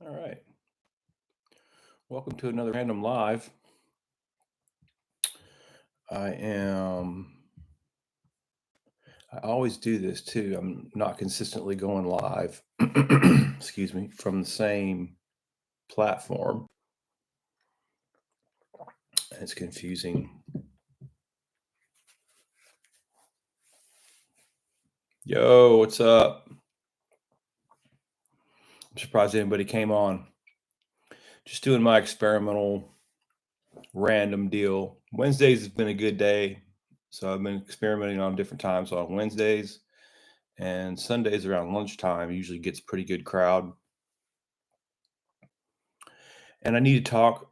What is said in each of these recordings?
All right. Welcome to another random live. I am, I always do this too. I'm not consistently going live, excuse me, from the same platform. It's confusing. Yo, what's up? I'm surprised anybody came on. Just doing my experimental random deal. Wednesdays has been a good day. So I've been experimenting on different times on Wednesdays and Sundays around lunchtime. Usually gets a pretty good crowd. And I need to talk.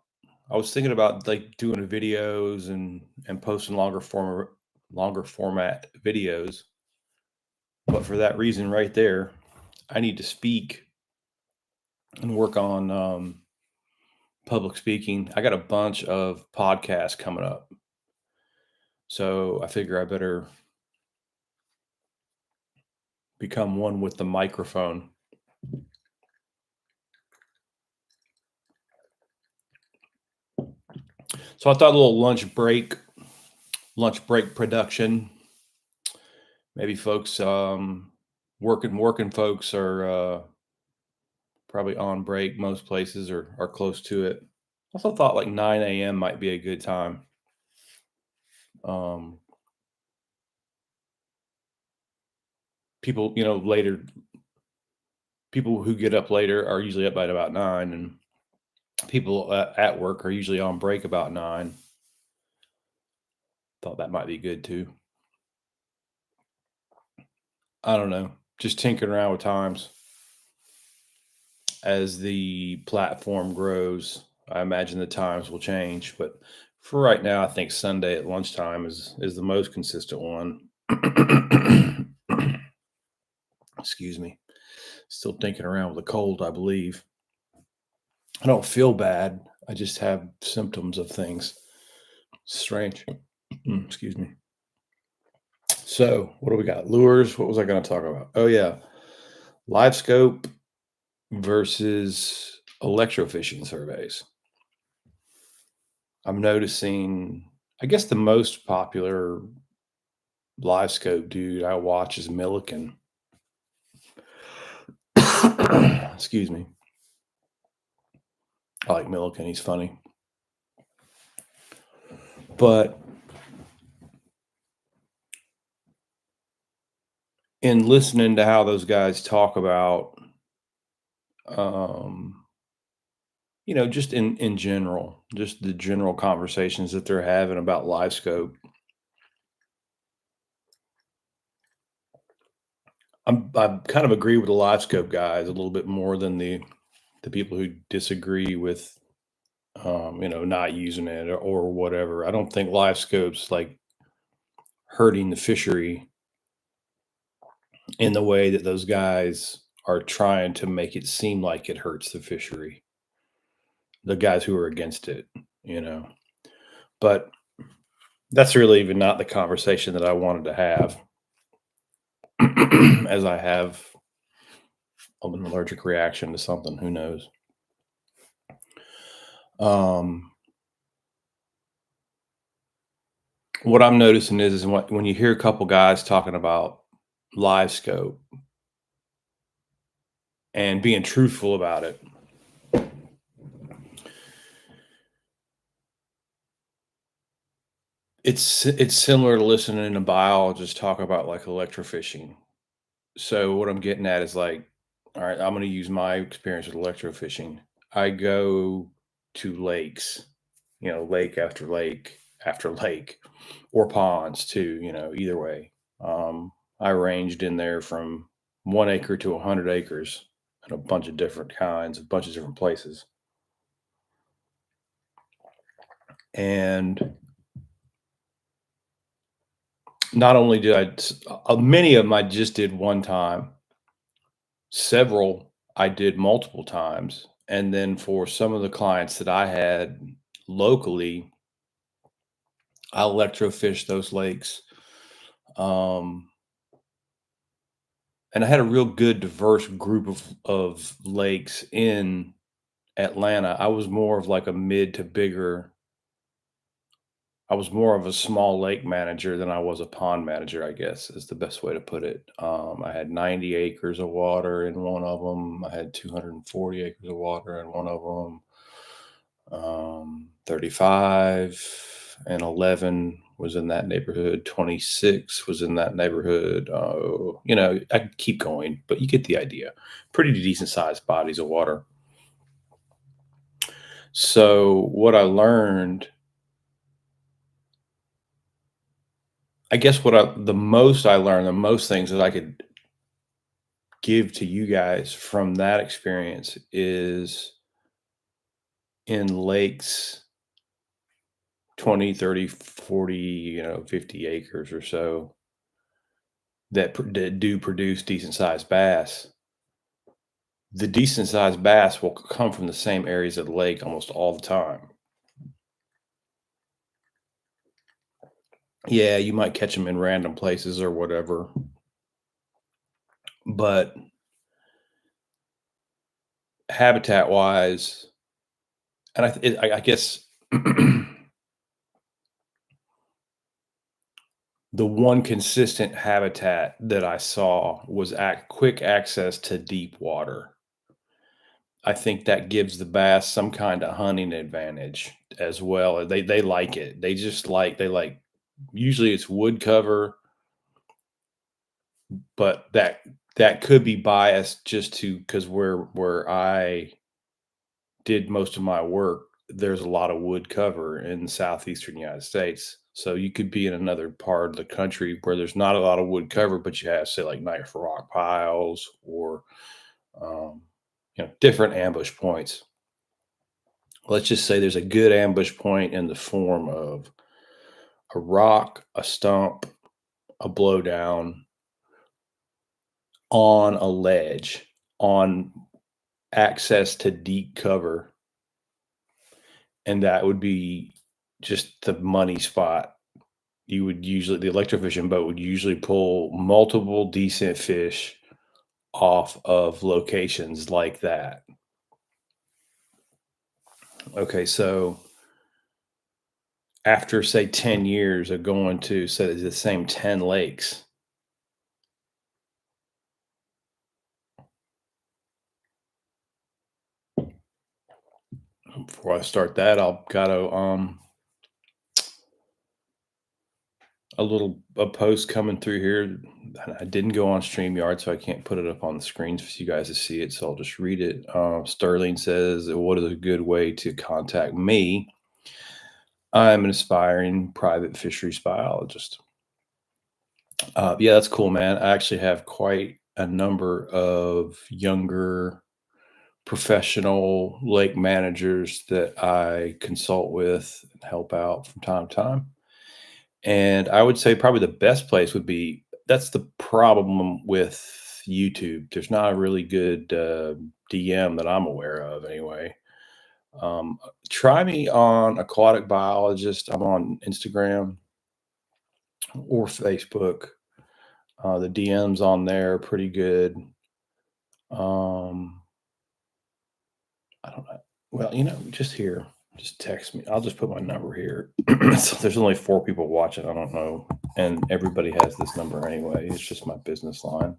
I was thinking about like doing videos and posting longer format videos. But for that reason right there, I need to speak and work on public speaking. I got a bunch of podcasts coming up. So I figure I better become one with the microphone. So I thought a little lunch break production. Maybe folks working folks are probably on break most places or are close to it. Also thought like 9 a.m. might be a good time. Um, people, people who get up later are usually up by about 9, and people at work are usually on break about 9. Thought that might be good too. I don't know. Just tinkering around with times. As the platform grows, I imagine the times will change. But for right now, I think Sunday at lunchtime is the most consistent one. Excuse me. Still thinking around with a cold, I believe. I don't feel bad. I just have symptoms of things. Strange. Excuse me. So, what do we got? Lures. What was I going to talk about? Oh, yeah. Livescope versus electrofishing surveys. I'm noticing, I guess the most popular Livescope dude I watch is Milliken. Excuse me. I like Milliken. He's funny. But in listening to how those guys talk about, just in general, just the general conversations that they're having about Livescope, I kind of agree with the Livescope guys a little bit more than the people who disagree with, not using it or whatever. I don't think Livescope's like hurting the fishery in the way that those guys are trying to make it seem like it hurts the fishery. The guys who are against it, you know. But that's really even not the conversation that I wanted to have, as I have an allergic reaction to something. Who knows? What I'm noticing is when you hear a couple guys talking about live scope and being truthful about it, it's similar to listening to biologists talk about like electrofishing. So what I'm getting at is like, all right, I'm going to use my experience with electrofishing. I go to lakes, lake after lake, or ponds too, either way. I ranged in there from 1 acre to 100 acres and a bunch of different kinds, a bunch of different places. And not only did many of them I just did one time, several I did multiple times. And then for some of the clients that I had locally, I electrofish those lakes. And I had a real good diverse group of lakes in Atlanta, I was more of like a mid to bigger I was more of a small lake manager than I was a pond manager, I guess, is the best way to put it. I had 90 acres of water in one of them. I had 240 acres of water in one of them. 35 and 11 was in that neighborhood. 26 was in that neighborhood. I could keep going, but you get the idea. Pretty decent sized bodies of water. So, what I learned, I guess the most I learned, the most things that I could give to you guys from that experience is in lakes 20, 30, 40, 50 acres or so that do produce decent sized bass. The decent sized bass will come from the same areas of the lake almost all the time. Yeah, you might catch them in random places or whatever, but habitat wise, and I guess the one consistent habitat that I saw was quick access to deep water. I think that gives the bass some kind of hunting advantage as well. They like it. They like usually it's wood cover, but that could be biased just to because where I did most of my work, there's a lot of wood cover in the southeastern United States. So you could be in another part of the country where there's not a lot of wood cover, but you have say like nice rock piles or um, different ambush points. Let's just say there's a good ambush point in the form of a rock, a stump, a blowdown on a ledge, on access to deep cover, and that would be just the money spot. The electrofishing boat would usually pull multiple decent fish off of locations like that. Okay, so after say 10 years of going to say the same 10 lakes, before I start that, I'll gotta a post coming through here. I didn't go on StreamYard, so I can't put it up on the screens for you guys to see it. So I'll just read it. Sterling says, "What is a good way to contact me? I'm an aspiring private fisheries biologist." Yeah, that's cool, man. I actually have quite a number of younger professional lake managers that I consult with and help out from time to time. And I would say probably the best place would be that's the problem with YouTube. There's not a really good DM that I'm aware of, anyway. Try me on Aquatic Biologist. I'm on Instagram or Facebook. The DMs on there are pretty good. Um, I don't know. Well, just here, just text me. I'll just put my number here. So there's only 4 people watching. I don't know, and everybody has this number anyway. It's just my business line.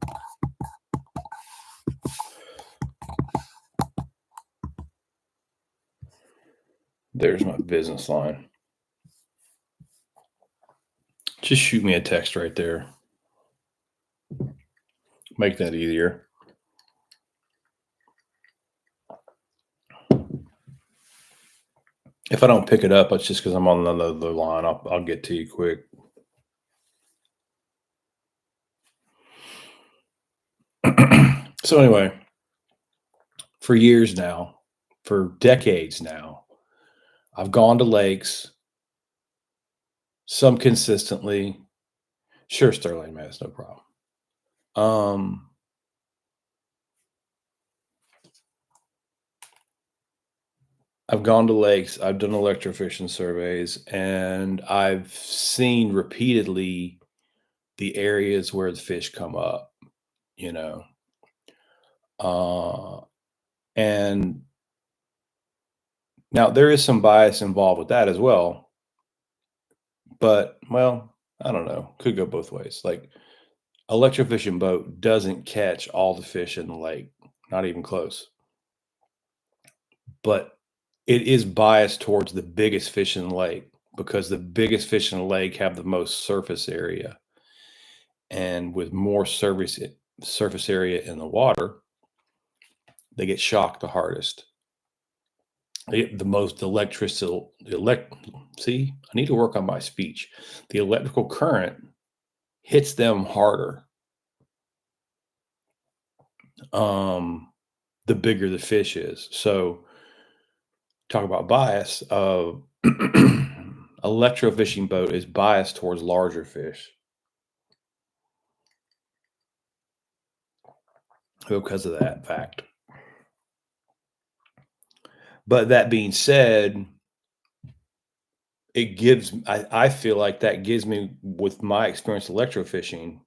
There's my business line. Just shoot me a text right there. Make that easier. If I don't pick it up, it's just because I'm on another line. I'll get to you quick. So anyway, for years now, for decades now, I've gone to lakes, some consistently. Sure, Sterling, man, it's no problem. Um, I've gone to lakes, I've done electrofishing surveys, and I've seen repeatedly the areas where the fish come up, you know. Uh, and Now, there is some bias involved with that as well, but, well, I don't know, could go both ways. Like, electrofishing boat doesn't catch all the fish in the lake, not even close, but it is biased towards the biggest fish in the lake because the biggest fish in the lake have the most surface area, and with more surface area in the water, they get shocked the hardest. They get the most electrical see, I need to work on my speech. The electrical current hits them harder, um, the bigger the fish is. So, talk about bias, electrofishing boat is biased towards larger fish because of that fact. But that being said, I feel like that gives me, with my experience electrofishing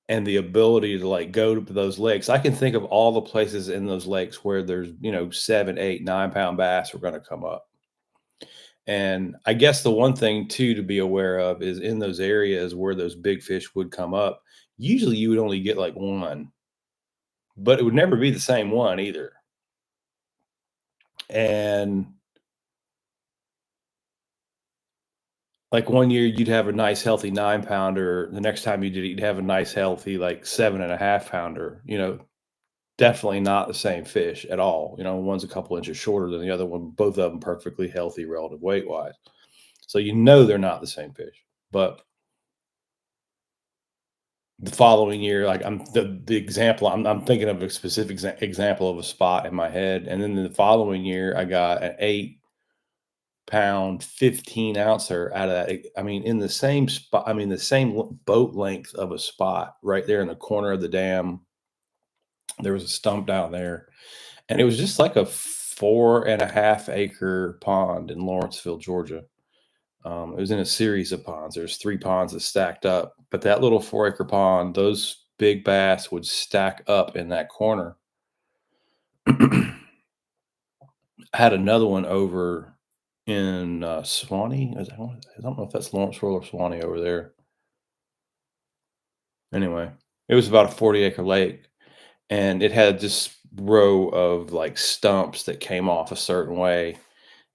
and the ability to like go to those lakes. I can think of all the places in those lakes where there's, 7, 8, 9 pound bass are going to come up. And I guess the one thing too to be aware of is in those areas where those big fish would come up, usually you would only get like one, but it would never be the same one either. And like one year you'd have a nice healthy 9 pounder. The next time you did it, you'd have a nice healthy like 7.5 pounder. Definitely not the same fish at all. One's a couple inches shorter than the other one, both of them perfectly healthy relative weight wise. So they're not the same fish. But the following year, like the example, I'm thinking of a specific example of a spot in my head. And then the following year, I got an 8 pound, 15 ouncer out of that. I mean, in the same spot, I mean, the same boat length of a spot right there in the corner of the dam. There was a stump down there, and it was just like a 4.5 acre pond in Lawrenceville, Georgia. It was in a series of ponds. There's 3 ponds that stacked up, but that little 4 acre pond, those big bass would stack up in that corner. I had another one over in Swanee. I don't know if that's Lawrenceville or Swanee over there. Anyway, it was about a 40-acre lake, and it had this row of like stumps that came off a certain way.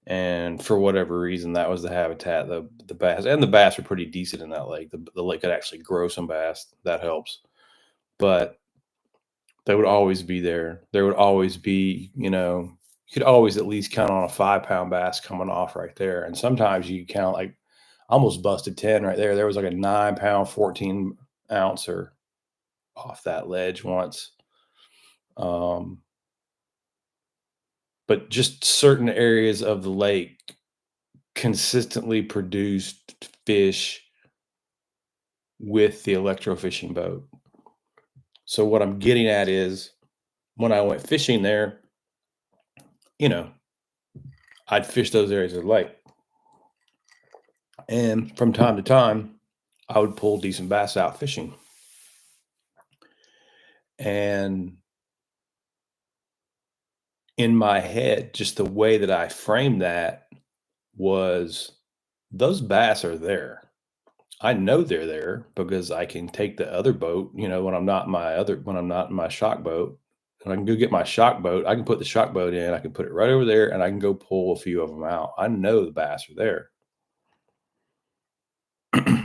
And for whatever reason, that was the habitat. The bass and the bass are pretty decent in that lake. The lake could actually grow some bass. That helps. But they would always be there. There would always be, you could always at least count on a 5 pound bass coming off right there. And sometimes you count like almost busted 10 right there. There was like a 9 pound, 14 ouncer off that ledge once. Um, but just certain areas of the lake consistently produced fish with the electrofishing boat. So what I'm getting at is when I went fishing there, you know, I'd fish those areas of the lake. And from time to time, I would pull decent bass out fishing. And in my head, just the way that I framed that was those bass are there. I know they're there because I can take the other boat, when I'm not in my shock boat, and I can go get my shock boat. I can put the shock boat in, I can put it right over there, and I can go pull a few of them out. I know the bass are there.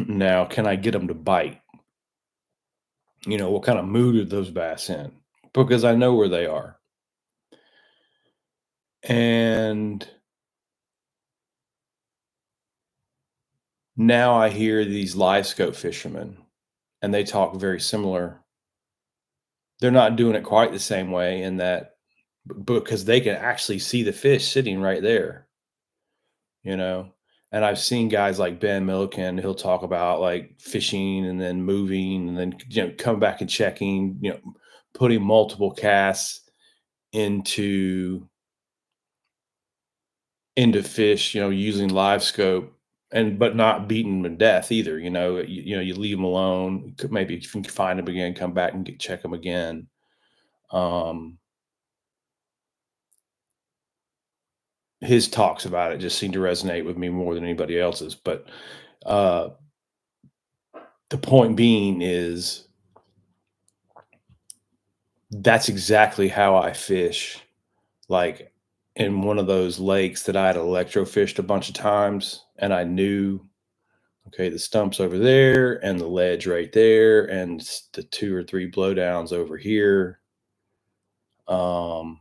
Now, can I get them to bite? What kind of mood are those bass in? Because I know where they are. And now I hear these live scope fishermen, and they talk very similar. They're not doing it quite the same way in that because they can actually see the fish sitting right there, you know. And I've seen guys like Ben Milliken, he'll talk about like fishing and then moving and then come back and checking, putting multiple casts into fish, using live scope and but not beating them to death either. You leave them alone. Maybe if you can find them again, come back and check them again. Um, his talks about it just seem to resonate with me more than anybody else's. But uh, the point being is that's exactly how I fish. Like in one of those lakes that I had electrofished a bunch of times, and I knew, okay, the stump's over there and the ledge right there, and the 2 or 3 blowdowns over here. Um,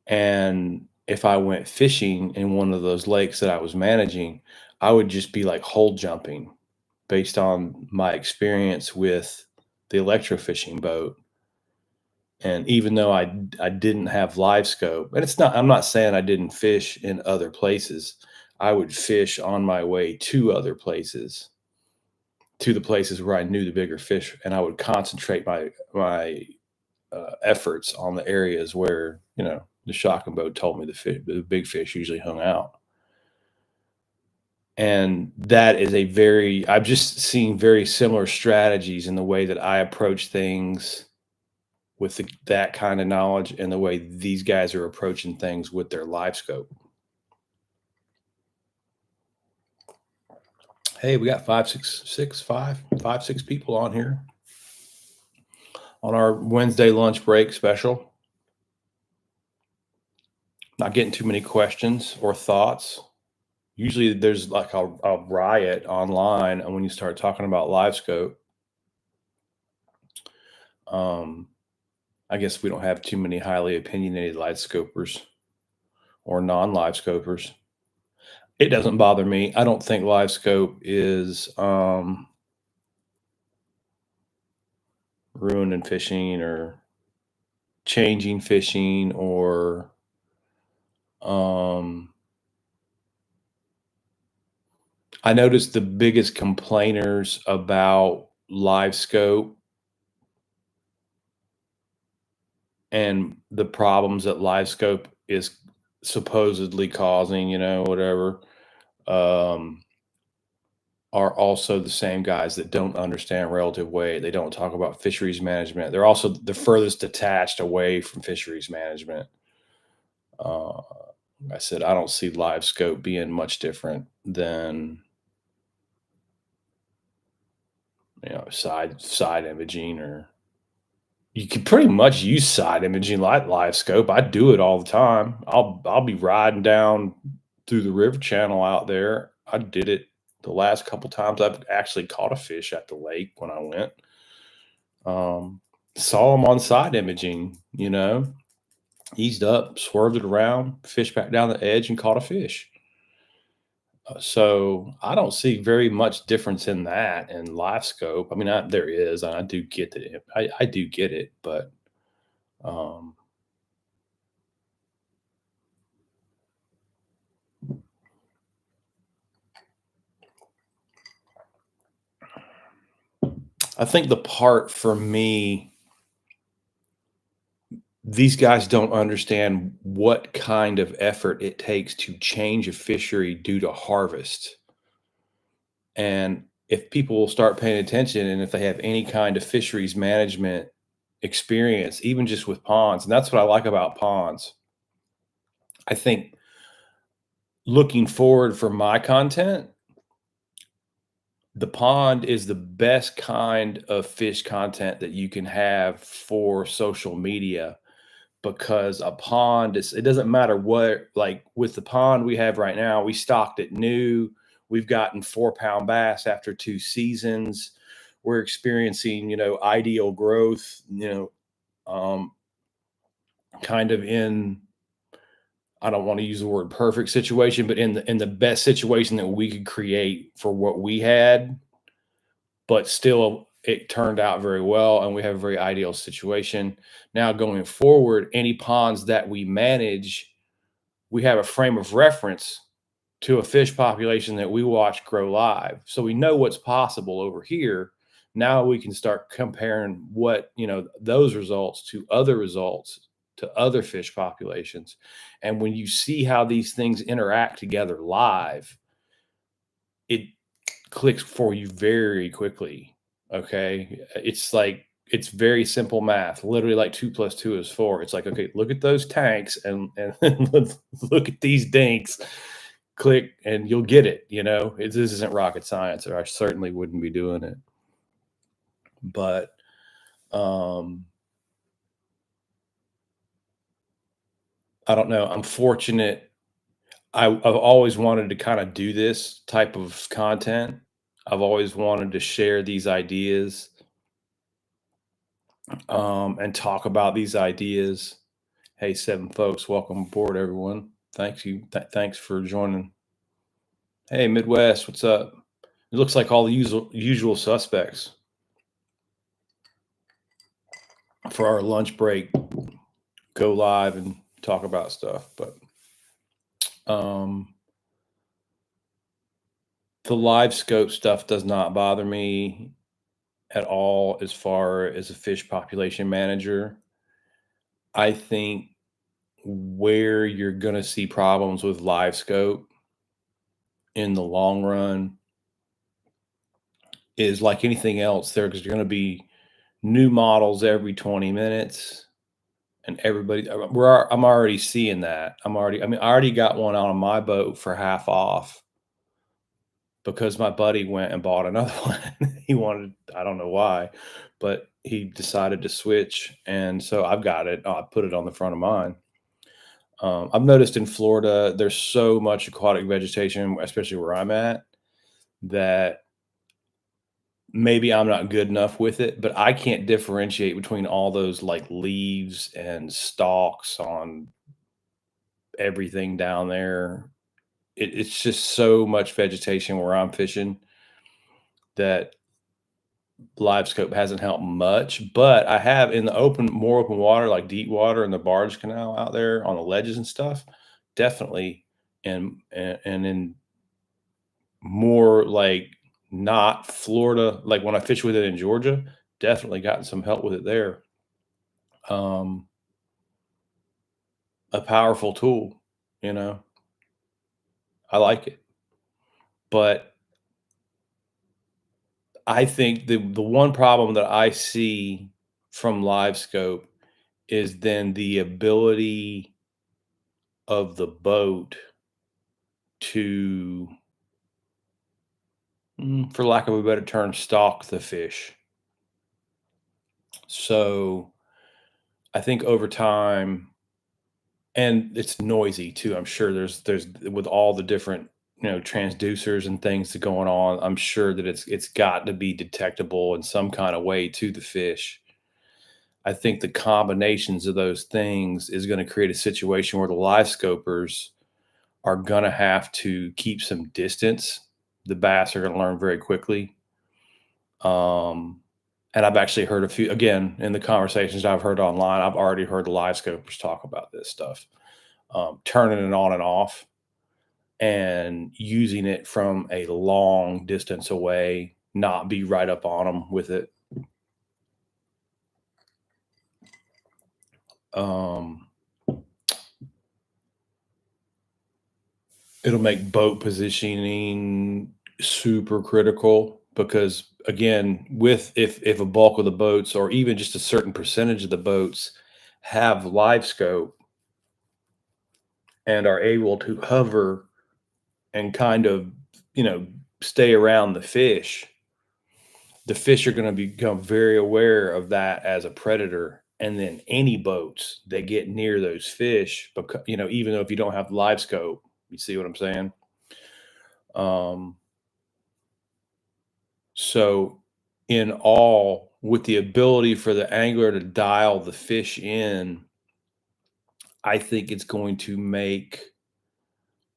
and if I went fishing in one of those lakes that I was managing, I would just be like hole jumping based on my experience with the electrofishing boat. And even though I didn't have live scope, and I'm not saying I didn't fish in other places. I would fish on my way to other places, to the places where I knew the bigger fish, and I would concentrate my efforts on the areas where, the shocking boat told me the big fish usually hung out. And that is I've just seen very similar strategies in the way that I approach things with that kind of knowledge and the way these guys are approaching things with their live scope. Hey, we got five, six people on here on our Wednesday lunch break special. Not getting too many questions or thoughts. Usually there's like a riot online and when you start talking about live scope. I guess we don't have too many highly opinionated live scopers or non-live scopers. It doesn't bother me. I don't think live scope is ruining fishing or changing fishing or um I noticed the biggest complainers about live scope and the problems that live scope is supposedly causing, whatever, um, are also the same guys that don't understand relative weight. They don't talk about fisheries management. They're also the furthest detached away from fisheries management. Uh, I said I don't see live scope being much different than side imaging, or you can pretty much use side imaging like live scope. I do it all the time. I'll be riding down through the river channel out there. I did it the last couple times I've actually caught a fish at the lake when I went. Um, Saw them on side imaging, eased up, swerved it around, fished back down the edge and caught a fish. So I don't see very much difference in that and live scope. I mean, there is, and I do get that. I do get it, but um, I think the part for me, these guys don't understand what kind of effort it takes to change a fishery due to harvest. And if people will start paying attention and if they have any kind of fisheries management experience, even just with ponds, and that's what I like about ponds. I think looking forward for my content, the pond is the best kind of fish content that you can have for social media, because a pond it doesn't matter what, like with the pond we have right now, we stocked it new. We've gotten 4 pound bass after 2 seasons. We're experiencing, ideal growth, um, kind of in, I don't want to use the word perfect situation, but in the best situation that we could create for what we had, but still it turned out very well and we have a very ideal situation. Now going forward, any ponds that we manage, we have a frame of reference to a fish population that we watch grow live. So we know what's possible over here. Now we can start comparing those results to other results, to other fish populations. And when you see how these things interact together live, it clicks for you very quickly. Okay. It's like it's very simple math. Literally, like 2 plus 2 is 4. It's like, okay, look at those tanks and look at these dinks. Click, and you'll get it. This isn't rocket science, or I certainly wouldn't be doing it. But um, I don't know. I'm fortunate. I've always wanted to kind of do this type of content. I've always wanted to share these ideas, and talk about these ideas. Hey, 7 folks, welcome aboard, everyone. Thanks thanks for joining. Hey, Midwest, what's up? It looks like all the usual suspects for our lunch break go live and talk about stuff. But the live scope stuff does not bother me at all as far as a fish population manager. I think where you're going to see problems with live scope in the long run is like anything else. There's going to be new models every 20 minutes, and I'm already seeing that. I already got one out on my boat for half off because my buddy went and bought another one. He wanted, I don't know why, but he decided to switch. And so I've got it. I put it on the front of mine. I've noticed in Florida, there's so much aquatic vegetation, especially where I'm at, that maybe I'm not good enough with it, but I can't differentiate between all those like leaves and stalks on everything down there. It's just so much vegetation where I'm fishing that live scope hasn't helped much. But I have in the more open water, like deep water in the barge canal out there on the ledges and stuff, definitely. And in more like not Florida, like when I fish with it in Georgia, definitely gotten some help with it there. Um, a powerful tool, you know. I like it. But I think the one problem that I see from live scope is then the ability of the boat to, for lack of a better term, stalk the fish. So I think over time, and it's noisy too. I'm sure there's with all the different transducers and things that going on. I'm sure that it's got to be detectable in some kind of way to the fish. I think the combinations of those things is going to create a situation where the live scopers are going to have to keep some distance. The bass are going to learn very quickly. And I've actually heard a few, again, in the conversations I've heard online, I've already heard the live scopers talk about this stuff, turning it on and off and using it from a long distance away, not be right up on them with it. Um, it'll make boat positioning super critical because again, with if a bulk of the boats or even just a certain percentage of the boats have live scope and are able to hover and kind of, stay around the fish are going to become very aware of that as a predator. And then any boats that get near those fish, because, even though if you don't have live scope, you see what I'm saying? Um, so in all, with the ability for the angler to dial the fish in, I think it's going to make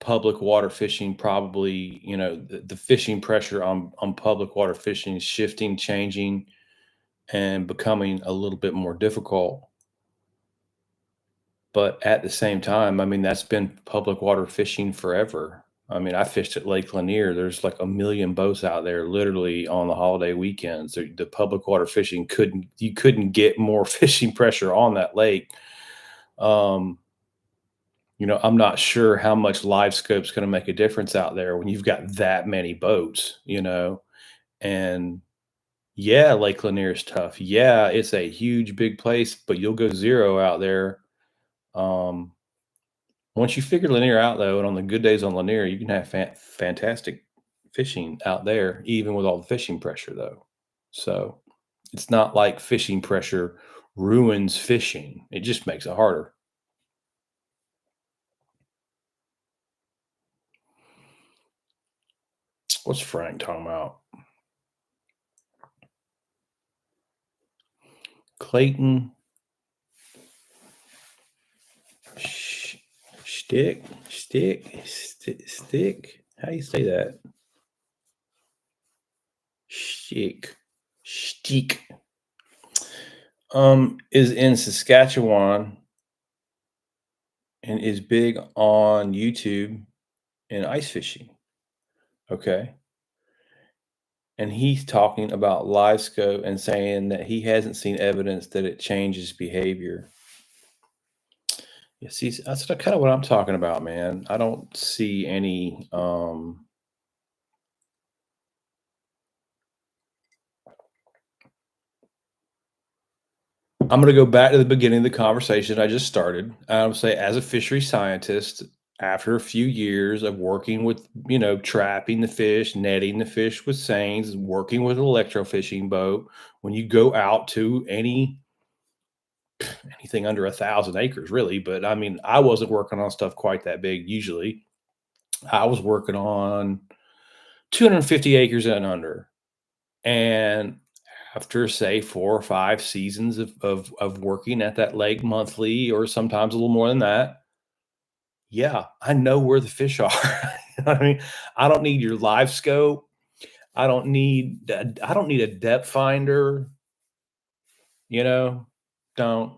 public water fishing probably, the fishing pressure on public water fishing is shifting, changing, and becoming a little bit more difficult. But at the same time, I mean, that's been public water fishing forever. I mean, I fished at Lake Lanier. There's like a million boats out there literally on the holiday weekends. The public water fishing you couldn't get more fishing pressure on that lake. Um, I'm not sure how much live scope's going to make a difference out there when you've got that many boats, and Yeah, Lake Lanier is tough. Yeah, it's a huge, big place, but you'll go 0 out there. Um, Once you figure Lanier out, though, and on the good days on Lanier, you can have fantastic fishing out there, even with all the fishing pressure, though. So it's not like fishing pressure ruins fishing. It just makes it harder. What's Frank talking about? Clayton Sh- Stick. How you say that? Stick, Stick. Is in Saskatchewan and is big on YouTube and ice fishing. Okay. And he's talking about Livescope and saying that he hasn't seen evidence that it changes behavior. Yeah, see, that's kind of what I'm talking about, man. I don't see any. I'm going to go back to the beginning of the conversation I just started. I would say, as a fishery scientist, after a few years of working with, trapping the fish, netting the fish with seines, working with an electrofishing boat, when you go out to anything under 1,000 acres, really. But I mean, I wasn't working on stuff quite that big. Usually, I was working on 250 acres and under. And after, say, 4 or 5 seasons of working at that lake monthly or sometimes a little more than that, yeah, I know where the fish are. You know what I mean? I don't need your live scope. I don't need a depth finder, you know? Don't.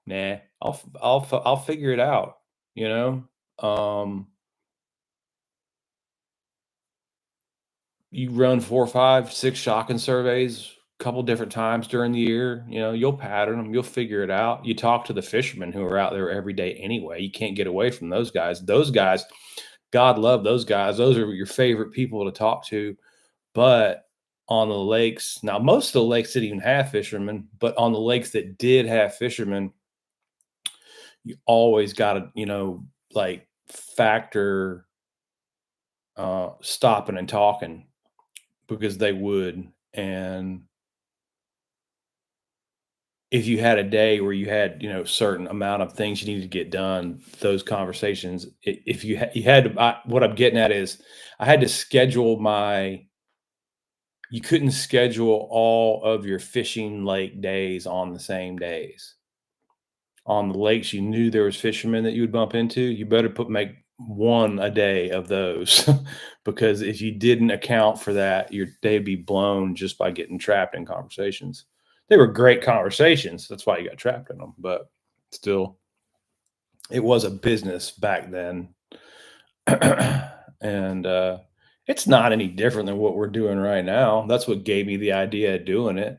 Nah, I'll figure it out, you know? Um, you run 4, 5, 6 shocking surveys a couple different times during the year, you'll pattern them, you'll figure it out. You talk to the fishermen who are out there every day anyway. You can't get away from those guys. Those guys, God love those guys. Those are your favorite people to talk to. But on the lakes, now most of the lakes didn't even have fishermen, but on the lakes that did have fishermen, you always got to, like factor stopping and talking because they would. And if you had a day where you had, certain amount of things you needed to get done, those conversations, if you had to, what I'm getting at is I had to schedule you couldn't schedule all of your fishing lake days on the same days. On the lakes, you knew there was fishermen that you would bump into, you better make one a day of those because if you didn't account for that, your day'd be blown just by getting trapped in conversations. They were great conversations, that's why you got trapped in them, but still, it was a business back then. And, it's not any different than what we're doing right now. That's what gave me the idea of doing it.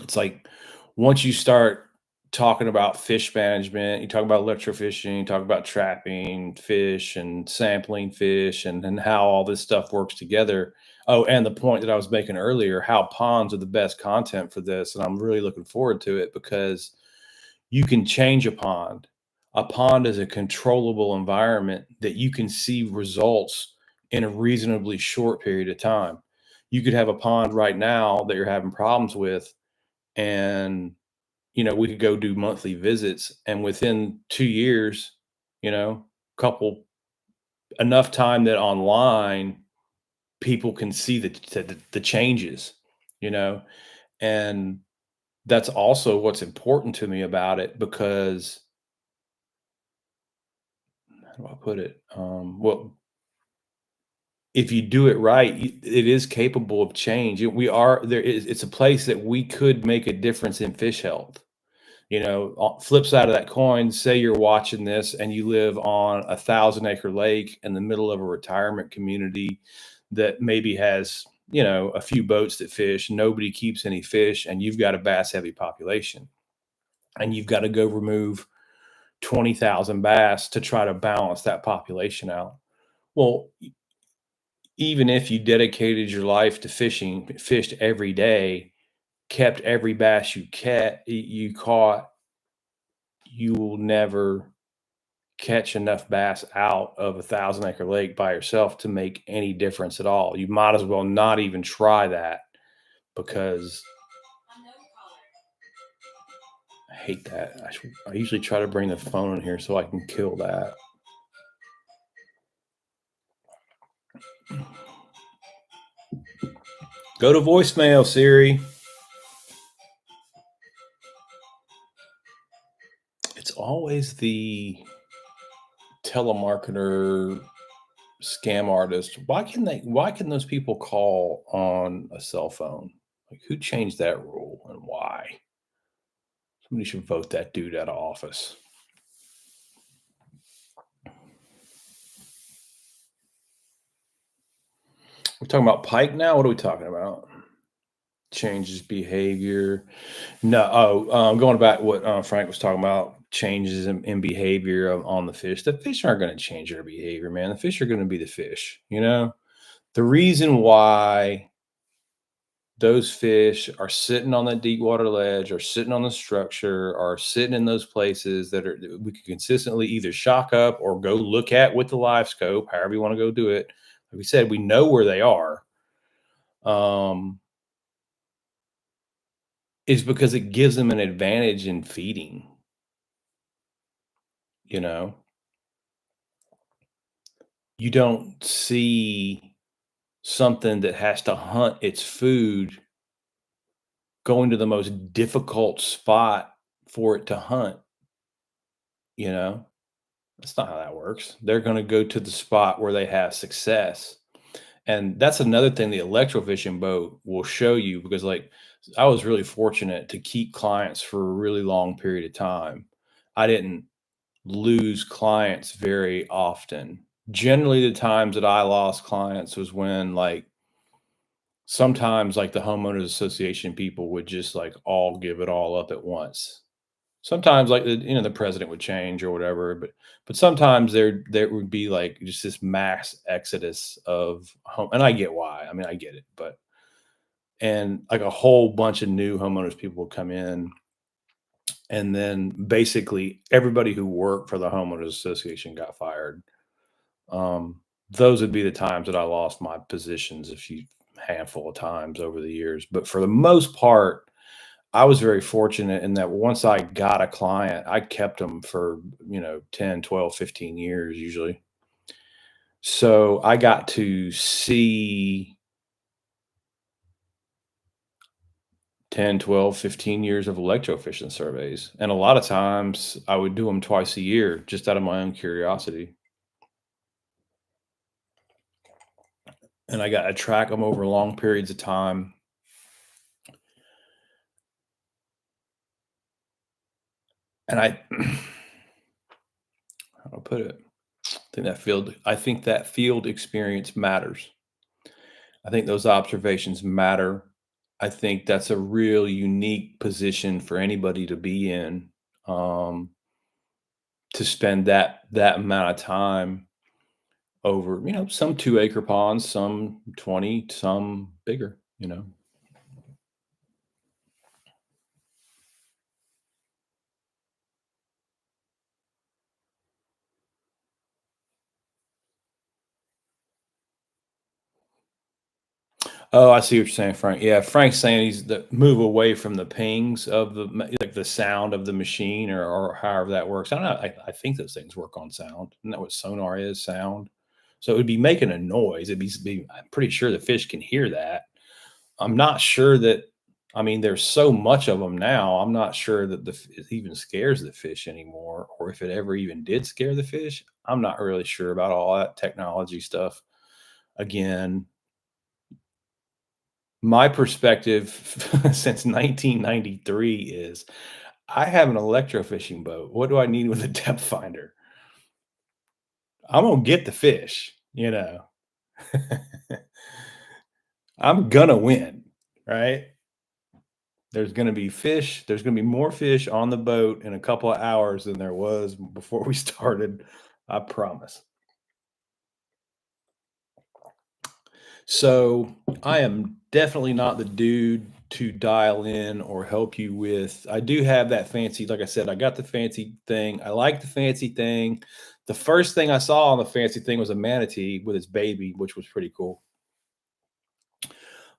It's like once you start talking about fish management, you talk about electrofishing, you talk about trapping fish and sampling fish and how all this stuff works together. Oh, and the point that I was making earlier, how ponds are the best content for this. And I'm really looking forward to it because you can change a pond. A pond is a controllable environment that you can see results in a reasonably short period of time. You could have a pond right now that you're having problems with, and we could go do monthly visits, and within 2 years, couple enough time that online people can see the changes, you know, and that's also what's important to me about it because how do I put it? Well, if you do it right, it is capable of change. We are there is It's a place that we could make a difference in fish health. Flip side of that coin, say you're watching this and you live on 1,000 acre lake in the middle of a retirement community that maybe has, a few boats that fish, nobody keeps any fish, and you've got a bass heavy population. And you've got to go remove 20,000 bass to try to balance that population out. Well, even if you dedicated your life to fishing, fished every day, kept every bass you caught, you will never catch enough bass out of a 1,000-acre lake by yourself to make any difference at all. You might as well not even try that because I hate that. I usually try to bring the phone in here so I can kill that. Go to voicemail, Siri. It's always the telemarketer scam artist. Why can those people call on a cell phone? Like who changed that rule and why? Somebody should vote that dude out of office. We're talking about pike now. What are we talking about? Changes behavior. No, going back what Frank was talking about, changes in behavior on the fish. The fish aren't going to change their behavior, man. The fish are going to be the fish. The reason why those fish are sitting on that deep water ledge or sitting on the structure or sitting in those places that we can consistently either shock up or go look at with the live scope, however you want to go do it. Like we said, we know where they are. Um, is because it gives them an advantage in feeding. You know, you don't see something that has to hunt its food going to the most difficult spot for it to hunt. You know, that's not how that works. They're going to go to the spot where they have success. And that's another thing the electrofishing boat will show you because, like, I was really fortunate to keep clients for a really long period of time. I didn't lose clients very often. Generally, the times that I lost clients was when, like, sometimes, like, the homeowners association people would just, like, all give it all up at once. Sometimes, like, the president would change or whatever, but sometimes there would be, like, just this mass exodus of home and I get why. I mean, I get it, but and, like, a whole bunch of new homeowners people would come in, and then basically everybody who worked for the homeowners association got fired. Those would be the times that I lost my positions a few handful of times over the years. But for the most part, I was very fortunate in that once I got a client, I kept them for, 10, 12, 15 years usually. So I got to see 10, 12, 15 years of electrofishing surveys. And a lot of times I would do them twice a year just out of my own curiosity. And I got to track them over long periods of time. And how do I put it? I think that field experience matters. I think those observations matter. I think that's a real unique position for anybody to be in, um, to spend that amount of time over, some 2-acre ponds, some 20, some bigger. Oh, I see what you're saying, Frank. Yeah, Frank's saying he's the move away from the pings of like the sound of the machine or however that works. I don't know. I think those things work on sound. Isn't that what sonar is? Sound. So it would be making a noise. I'm pretty sure the fish can hear that. I'm not sure that. I mean, there's so much of them now. I'm not sure that it even scares the fish anymore, or if it ever even did scare the fish. I'm not really sure about all that technology stuff. Again, my perspective since 1993 is I have an electrofishing boat. What do I need with a depth finder? I'm gonna get the fish. I'm gonna win, right? There's gonna be fish. There's gonna be more fish on the boat in a couple of hours than there was before we started. I promise. So I am definitely not the dude to dial in or help you with. I do have that fancy, like I said, I got the fancy thing. I like the fancy thing. The first thing I saw on the fancy thing was a manatee with its baby, which was pretty cool.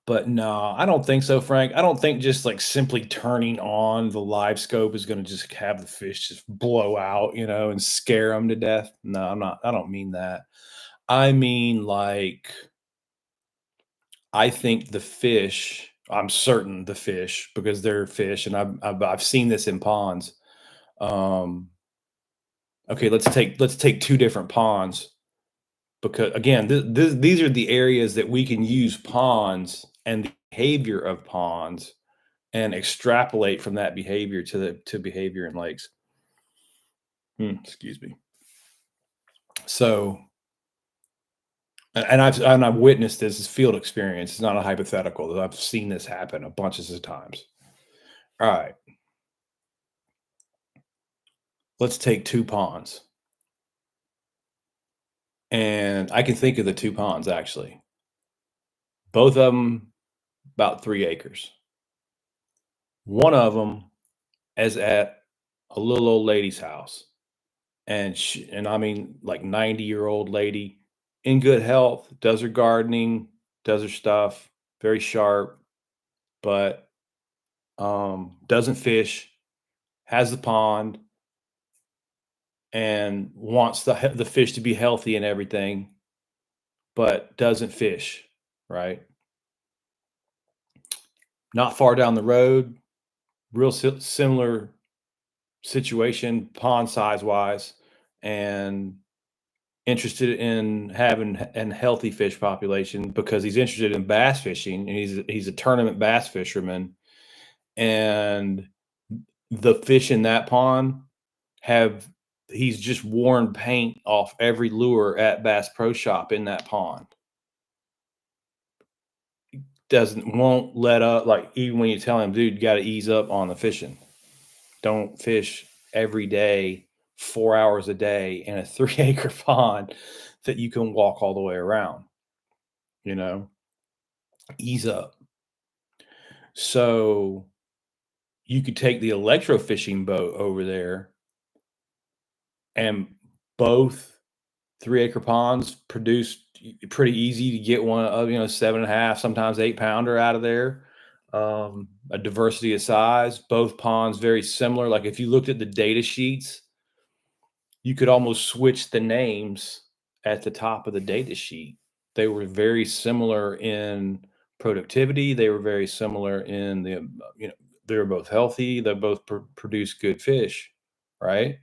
But no, I don't think so, Frank. I don't think just like simply turning on the live scope is going to just have the fish just blow out, and scare them to death. No, I'm not. I don't mean that. I mean, like, I think the fish, I'm certain the fish, because they're fish, and I've seen this in ponds. Um, okay, let's take two different ponds because again, these are the areas that we can use ponds and the behavior of ponds and extrapolate from that behavior to behavior in lakes. Excuse me. So, and I've witnessed this as field experience. It's not a hypothetical. I've seen this happen a bunches of times. All right, let's take two ponds. And I can think of the 2 ponds, actually. Both of them about 3 acres. One of them is at a little old lady's house, and I mean, like, 90-year-old lady, in good health, does her gardening, does her stuff, very sharp, but, doesn't fish, has the pond, and wants the fish to be healthy and everything, but doesn't fish, right? Not far down the road, real similar situation, pond size wise, and interested in having a healthy fish population because he's interested in bass fishing and he's a tournament bass fisherman. And the fish in that pond have he's just worn paint off every lure at Bass Pro Shop in that pond. Doesn't won't let up, like, even when you tell him, dude, you got to ease up on the fishing. Don't fish every day, 4 hours a day in a 3-acre pond that you can walk all the way around, you know? Ease up. So, you could take the electrofishing boat over there, and both 3-acre ponds produce pretty easy to get one of, 7.5, sometimes 8-pounder out of there. A diversity of size, both ponds very similar. Like, if you looked at the data sheets, you could almost switch the names at the top of the data sheet. They were very similar in productivity. They were very similar in they were both healthy. They both produce good fish, right?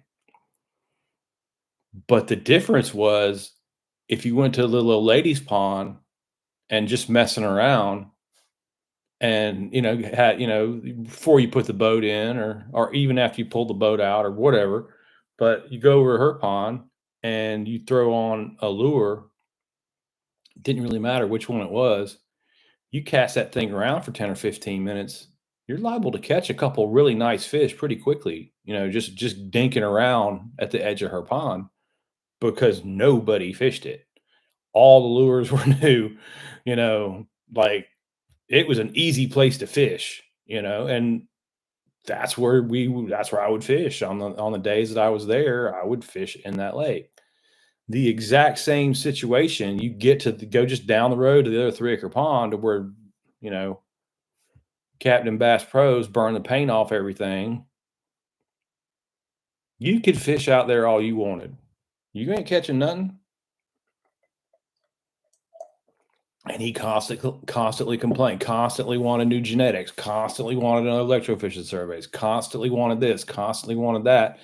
But the difference was if you went to a little old lady's pond and just messing around and, had, before you put the boat in or even after you pull the boat out or whatever, but you go over her pond and you throw on a lure, didn't really matter which one it was. You cast that thing around for 10 or 15 minutes, you're liable to catch a couple really nice fish pretty quickly, just dinking around at the edge of her pond because nobody fished it. All the lures were new, you know, like it was an easy place to fish, and that's where I would fish on the days that I was there. I would fish in that lake. The exact same situation, you get to go just down the road to the other 3-acre pond to where, you know, Captain Bass Pros burn the paint off everything. You could fish out there all you wanted. You ain't catching nothing. And he constantly complained, constantly wanted new genetics, constantly wanted another electrofishing surveys, constantly wanted this, constantly wanted that.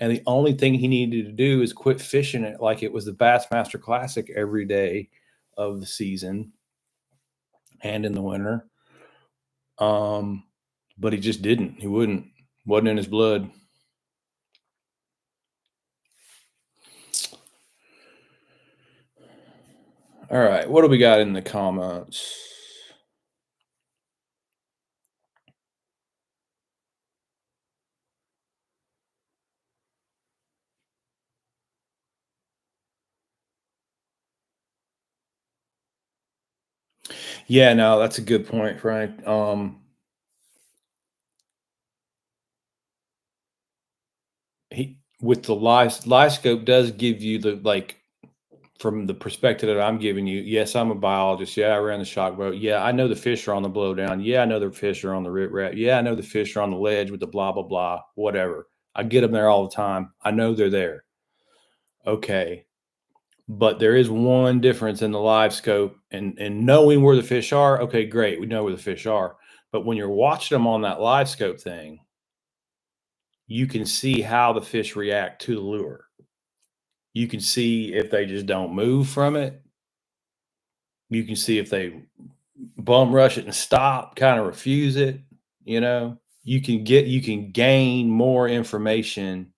And the only thing he needed to do is quit fishing it like it was the Bassmaster Classic every day of the season and in the winter. But he just didn't. He wouldn't. Wasn't in his blood. All right, what do we got in the comments? Yeah, no, that's a good point, Frank. He with the live scope does give you the like from the perspective that I'm giving you. Yes, I'm a biologist. Yeah, I ran the shock boat. Yeah, I know the fish are on the blowdown. Yeah, I know the fish are on the rip rap. Yeah, I know the fish are on the ledge with the blah blah blah. Whatever. I get them there all the time. I know they're there. Okay, but there is one difference in the live scope and knowing where the fish are. Okay, great. We know where the fish are. But when you're watching them on that live scope thing, you can see how the fish react to the lure. You can see if they just don't move from it. You can see if they bum rush it and stop, kind of refuse it, you know. You can gain more information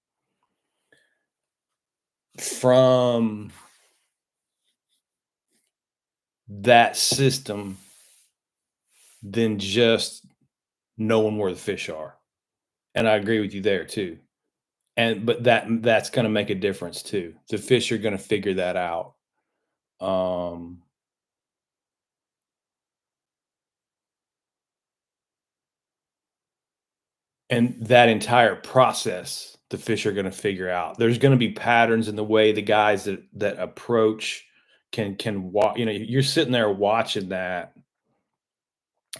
from that system than just knowing where the fish are. And I agree with you there too. And but that's going to make a difference too. The fish are going to figure that out. Um and that entire process, the fish are going to figure out. There's going to be patterns in the way the guys that approach can walk. You know, you're sitting there watching that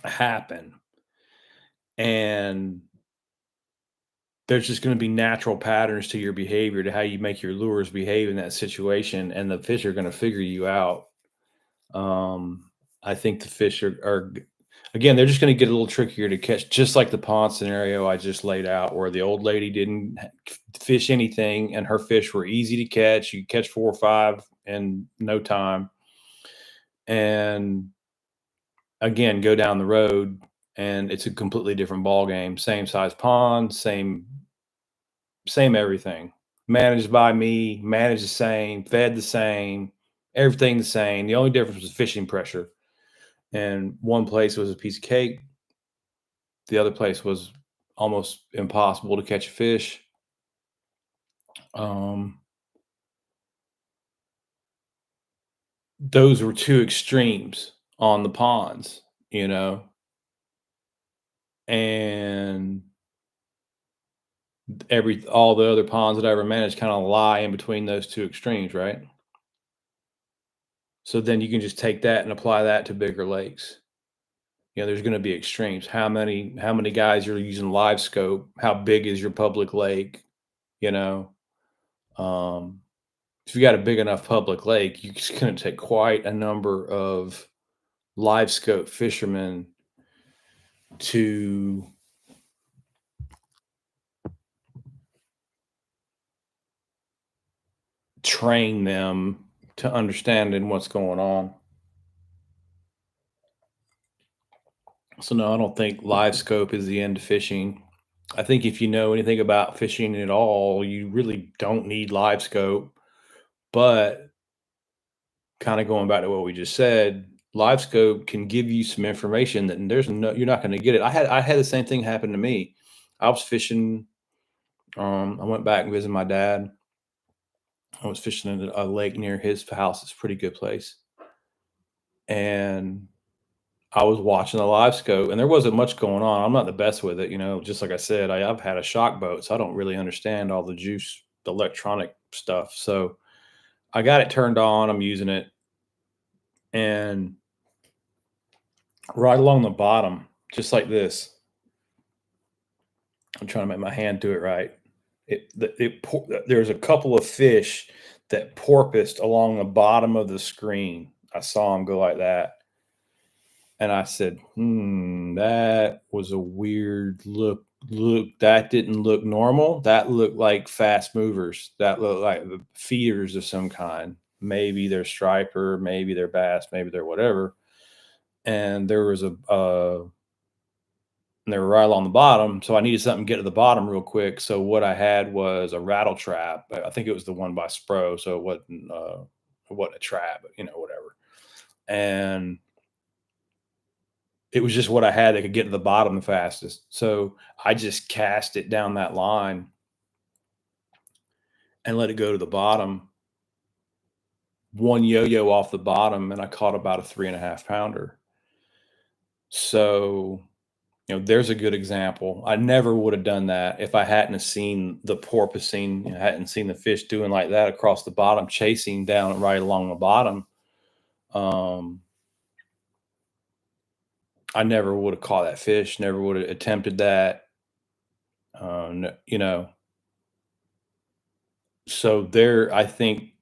happen, and there's just going to be natural patterns to your behavior, to how you make your lures behave in that situation, and the fish are going to figure you out. Um, I think the fish are again, they're just going to get a little trickier to catch, just like the pond scenario I just laid out, where the old lady didn't fish anything, and her fish were easy to catch. You catch 4 or 5 in no time, and again, go down the road, and it's a completely different ball game. Same size pond, same everything. Managed by me, managed the same, fed the same, everything the same. The only difference was fishing pressure. And one place was a piece of cake. The other place was almost impossible to catch a fish. Um, those were two extremes on the ponds, you know, and every all the other ponds that I ever managed kind of lie in between those two extremes, right? So then you can just take that and apply that to bigger lakes. You know, there's going to be extremes. How many guys are using live scope? How big is your public lake? You know, um, if you got a big enough public lake, it's going to take quite a number of live scope fishermen to train them to understanding what's going on. So no, I don't think live scope is the end of fishing. I think if you know anything about fishing at all, you really don't need live scope. But kind of going back to what we just said, live scope can give you some information that there's no you're not going to get it. I had the same thing happen to me. I was fishing. I went back and visited my dad. I was fishing in a lake near his house. It's a pretty good place. And I was watching the live scope, and there wasn't much going on. I'm not the best with it, you know. Just like I said, I've had a shock boat, so I don't really understand all the juice, the electronic stuff. So I got it turned on. I'm using it, and right along the bottom, just like this. I'm trying to make my hand do it right. There's a couple of fish that porpoised along the bottom of the screen. I saw them go like that. And I said, that was a weird look. That didn't look normal. That looked like fast movers. That looked like the feeders of some kind. Maybe they're striper, maybe they're bass, maybe they're whatever. And there was and they were right along the bottom. So I needed something to get to the bottom real quick. So what I had was a rattle trap. I think it was the one by Spro. So it wasn't a trap, but whatever. And it was just what I had that could get to the bottom the fastest. So I just cast it down that line and let it go to the bottom. One yo-yo off the bottom, and I caught about a 3.5 pounder. So, there's a good example. I never would have done that if I hadn't have seen the porpoising, hadn't seen the fish doing like that across the bottom, chasing down right along the bottom. Um, I never would have caught that fish, never would have attempted that. So there, I think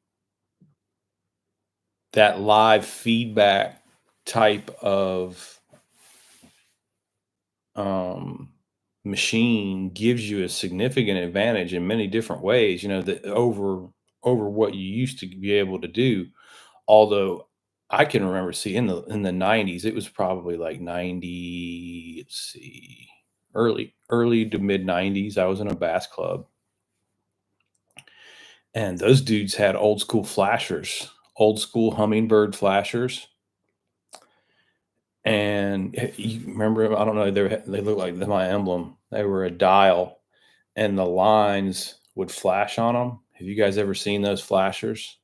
that live feedback type of um, machine gives you a significant advantage in many different ways, that over what you used to be able to do. Although I can remember, see, in the 90s, it was probably like 90, let's see, early to mid 90s. I was in a bass club, and those dudes had old school flashers, old school hummingbird flashers. And you remember, I don't know, they look like my emblem. They were a dial, and the lines would flash on them. Have you guys ever seen those flashers?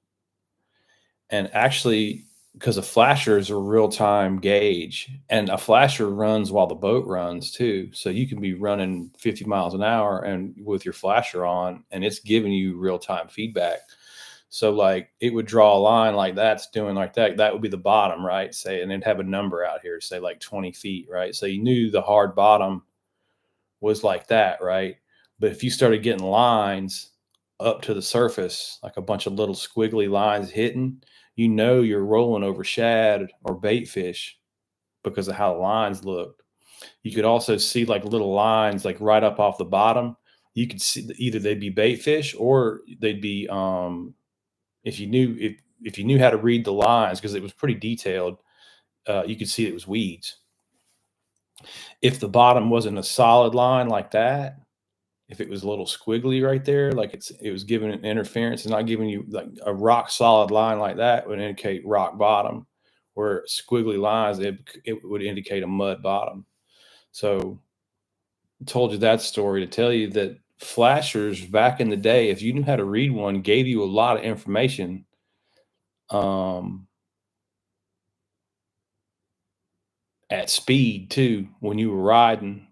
And actually, because a flasher is a real-time gauge, and a flasher runs while the boat runs too. So you can be running 50 miles an hour and with your flasher on, and it's giving you real-time feedback. So like it would draw a line like that's doing like that. That would be the bottom, right? Say, and it'd have a number out here, say like 20 feet, right? So you knew the hard bottom was like that, right? But if you started getting lines up to the surface, like a bunch of little squiggly lines hitting, you're rolling over shad or bait fish because of how the lines looked. You could also see like little lines like right up off the bottom. You could see either they'd be bait fish or they'd be if you knew how to read the lines because it was pretty detailed, you could see it was weeds. If the bottom wasn't a solid line like that, if it was a little squiggly right there, like it was giving an interference and not giving you like a rock solid line like that would indicate rock bottom, where squiggly lines it would indicate a mud bottom. So I told you that story to tell you that flashers back in the day, if you knew how to read one, gave you a lot of information. Um, at speed too when you were riding,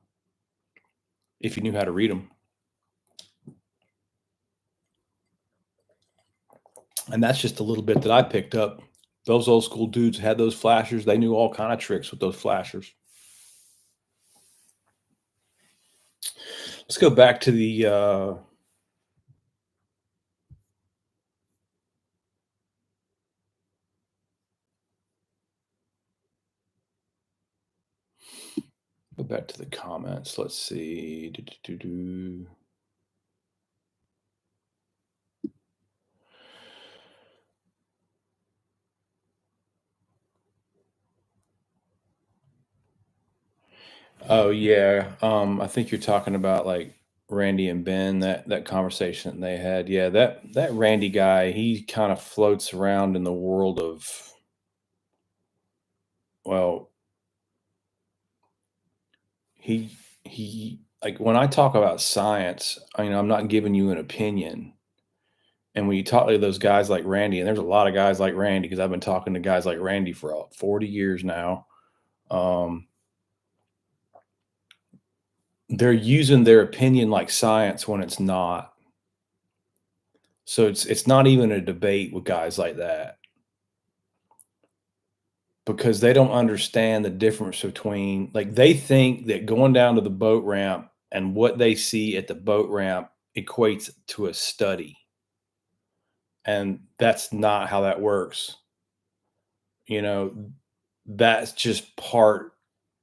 if you knew how to read them. And that's just a little bit that I picked up. Those old school dudes had those flashers. They knew all kind of tricks with those flashers. Let's go back to the go back to the comments. Let's see. Do. Oh yeah. I think you're talking about like Randy and Ben, that conversation they had. Yeah, that Randy guy, he kind of floats around in the world of, well, he he like when I talk about science, I'm not giving you an opinion. And when you talk to those guys like Randy, and there's a lot of guys like Randy because I've been talking to guys like Randy for 40 years now. Um, they're using their opinion like science when it's not. So it's not even a debate with guys like that because they don't understand the difference between, like, they think that going down to the boat ramp and what they see at the boat ramp equates to a study. And that's not how that works. You know, that's just part,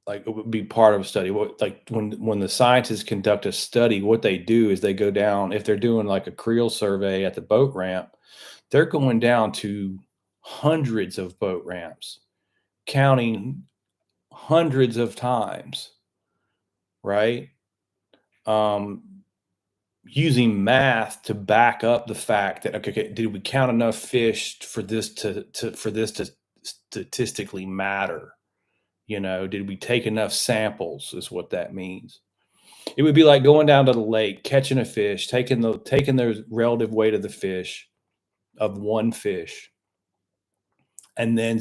like it would be part of a study. What, like when the scientists conduct a study, what they do is they go down, if they're doing like a creel survey at the boat ramp, they're going down to hundreds of boat ramps, counting hundreds of times, right? Um, Using math to back up the fact that okay, did we count enough fish for this to statistically matter? Did we take enough samples? Is what that means. It would be like going down to the lake, catching a fish, taking the relative weight of the fish, of one fish, and then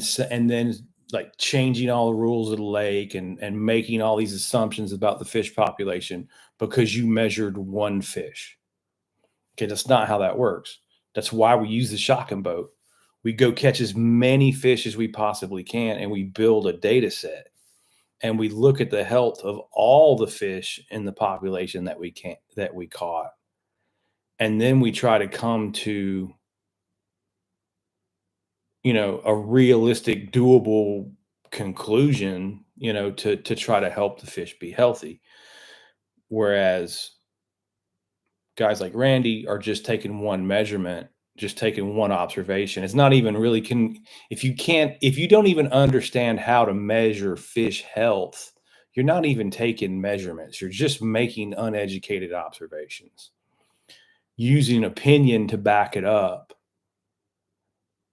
like changing all the rules of the lake and making all these assumptions about the fish population because you measured one fish. Okay, that's not how that works. That's why we use the shotgun boat. We go catch as many fish as we possibly can, and we build a data set, and we look at the health of all the fish in the population that we caught, and then we try to come to, a realistic, doable conclusion, to try to help the fish be healthy. Whereas guys like Randy are just taking one measurement, just taking one observation. It's not even really if you don't even understand how to measure fish health, you're not even taking measurements. You're just making uneducated observations, using opinion to back it up.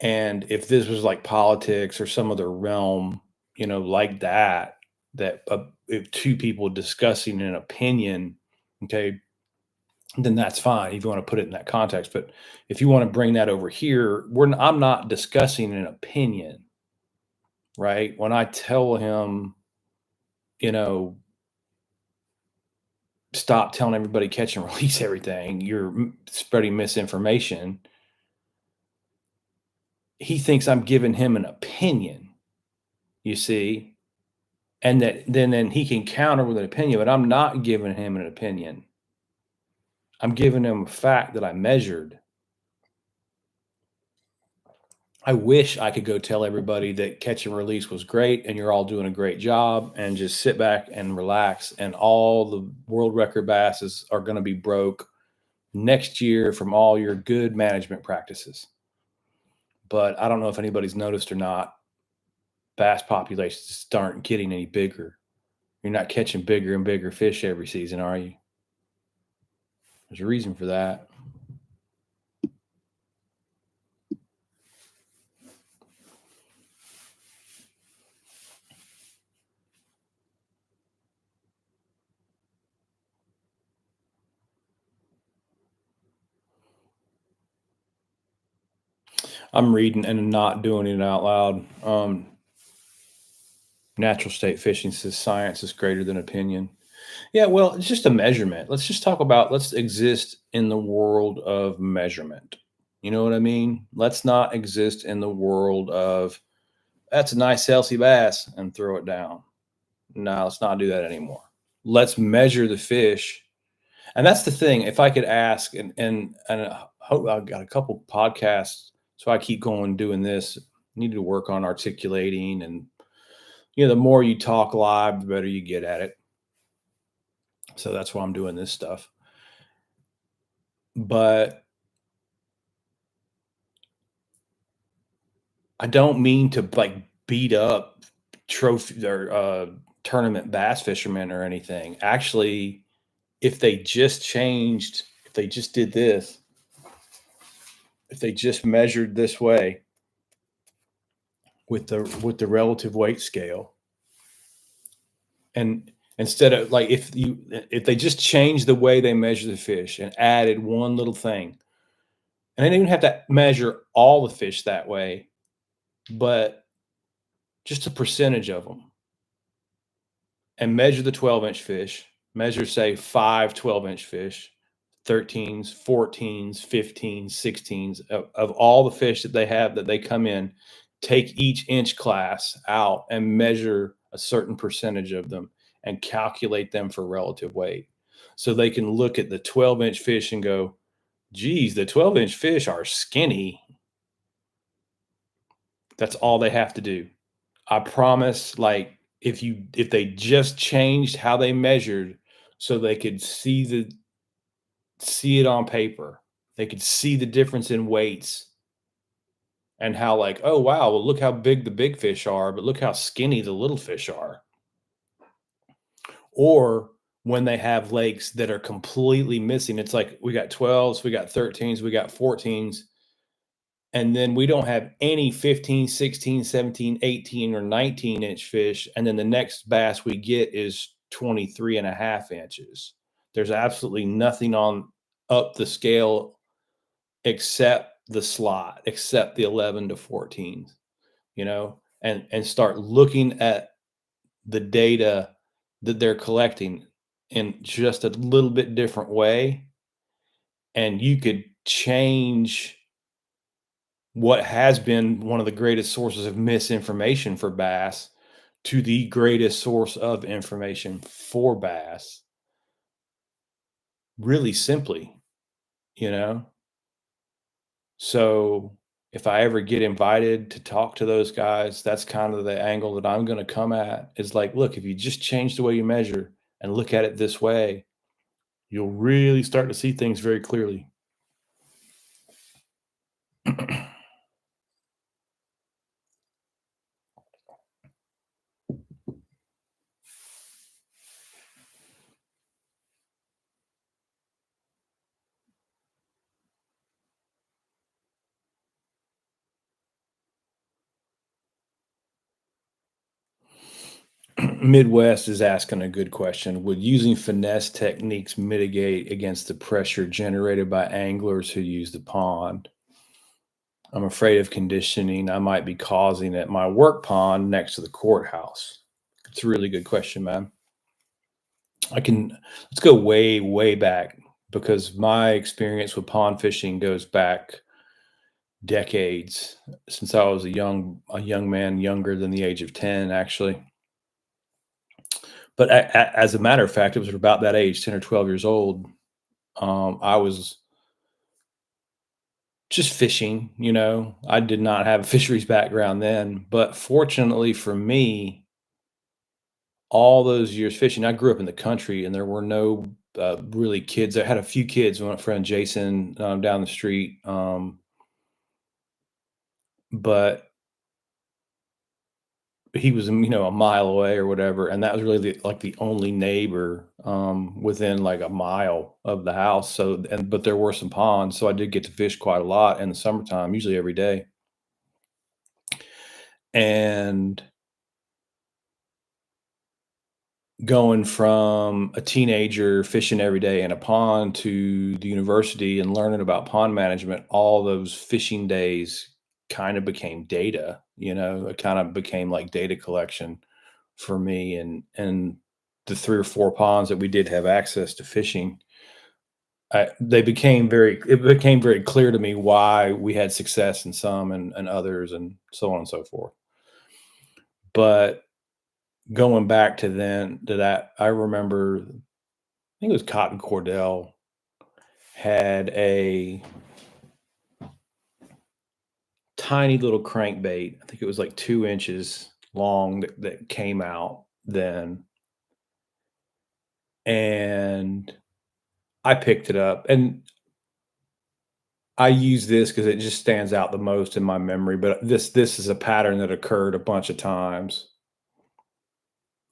And if this was like politics or some other realm, like that if two people discussing an opinion, okay, then that's fine if you want to put it in that context. But if you want to bring that over here, I'm not discussing an opinion, right? When I tell him, you know, stop telling everybody catch and release everything, you're spreading misinformation. He thinks I'm giving him an opinion, you see, and that then he can counter with an opinion, but I'm not giving him an opinion. I'm giving him a fact that I measured. I wish I could go tell everybody that catch and release was great and you're all doing a great job and just sit back and relax and all the world record basses are going to be broke next year from all your good management practices. But I don't know if anybody's noticed or not, bass populations aren't getting any bigger. You're not catching bigger and bigger fish every season, are you? There's a reason for that. I'm reading and not doing it out loud. Natural state fishing says science is greater than opinion. Yeah, well, it's just a measurement. Let's exist in the world of measurement. You know what I mean? Let's not exist in the world of that's a nice healthy bass and throw it down. No, let's not do that anymore. Let's measure the fish. And that's the thing. If I could ask, and I hope I've got a couple podcasts, so I keep going doing this. Need to work on articulating, and the more you talk live, the better you get at it. So that's why I'm doing this stuff. But I don't mean to like beat up trophy or tournament bass fishermen or anything. Actually, if they just changed, if they just did this, if they just measured this way with the relative weight scale, and instead of like if they just changed the way they measure the fish and added one little thing, and they didn't even have to measure all the fish that way, but just a percentage of them, and measure the 12-inch fish, measure, say, 5 12-inch fish, 13s, 14s, 15s, 16s, of all the fish that they have that they come in, take each inch class out and measure a certain percentage of them and calculate them for relative weight. So they can look at the 12-inch fish and go, geez, the 12-inch fish are skinny. That's all they have to do. I promise, like if they just changed how they measured so they could see it on paper, they could see the difference in weights and how like, oh wow, well look how big the big fish are, but look how skinny the little fish are. Or when they have lakes that are completely missing, it's like we got 12s, we got 13s, we got 14s, and then we don't have any 15, 16, 17, 18, or 19-inch fish, and then the next bass we get is 23 and a half inches. There's absolutely nothing on up the scale except the slot, except the 11 to 14, and start looking at the data that they're collecting in just a little bit different way, and you could change what has been one of the greatest sources of misinformation for bass to the greatest source of information for bass really simply, you know? So if I ever get invited to talk to those guys, that's kind of the angle that I'm going to come at is like, look, if you just change the way you measure and look at it this way, you'll really start to see things very clearly. Midwest is asking a good question. Would using finesse techniques mitigate against the pressure generated by anglers who use the pond? I'm afraid of conditioning I might be causing at my work pond next to the courthouse. It's a really good question, man. Let's go way, way back because my experience with pond fishing goes back decades since I was a young man, younger than the age of 10, actually. But as a matter of fact, it was about that age, 10 or 12 years old. I was just fishing, you know. I did not have a fisheries background then, but fortunately for me, all those years fishing, I grew up in the country and there were no really kids. I had a few kids, my friend Jason down the street, but he was, a mile away or whatever, and that was really the only neighbor, within, like, a mile of the house, but there were some ponds, so I did get to fish quite a lot in the summertime, usually every day, and going from a teenager fishing every day in a pond to the university and learning about pond management, all those fishing days kind of became data, it kind of became like data collection for me and the 3 or 4 ponds that we did have access to fishing, it became very clear to me why we had success in some and others and so on and so forth. But going back to that, I remember, I think it was Cotton Cordell had a tiny little crankbait. I think it was like 2 inches long that came out then, and I picked it up, and I use this because it just stands out the most in my memory, but this is a pattern that occurred a bunch of times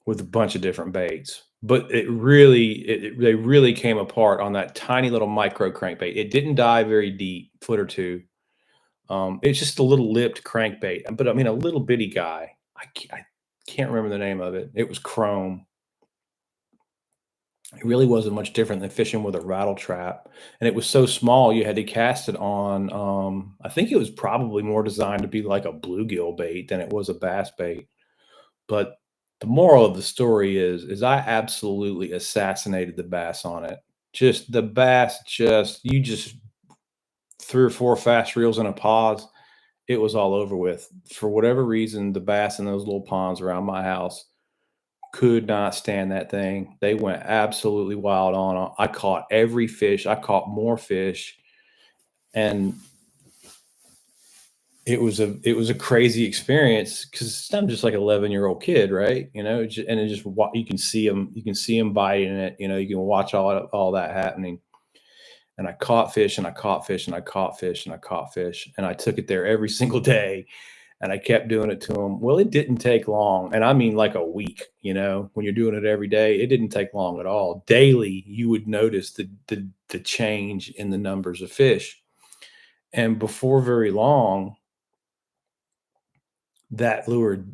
with a bunch of different baits. But they really came apart on that tiny little micro crankbait. It didn't dive very deep, foot or 2. It's just a little lipped crankbait, but I mean, a little bitty guy. I can't remember the name of it. It was chrome. It really wasn't much different than fishing with a rattle trap, and it was so small you had to cast it on, I think it was probably more designed to be like a bluegill bait than it was a bass bait, but the moral of the story is I absolutely assassinated the bass on it. Just the bass just you just 3 or 4 fast reels and a pause, it was all over with. For whatever reason, the bass in those little ponds around my house could not stand that thing. They went absolutely wild on it. I caught every fish. I caught more fish, and it was a crazy experience because I'm just like 11-year-old kid, right? And it just you can see him biting it. You can watch all that happening. And I caught fish, and I caught fish, and I caught fish, and I caught fish, and I took it there every single day, and I kept doing it to them. Well, it didn't take long, and I mean like a week. When you're doing it every day, it didn't take long at all. Daily, you would notice the change in the numbers of fish, and before very long, that lure,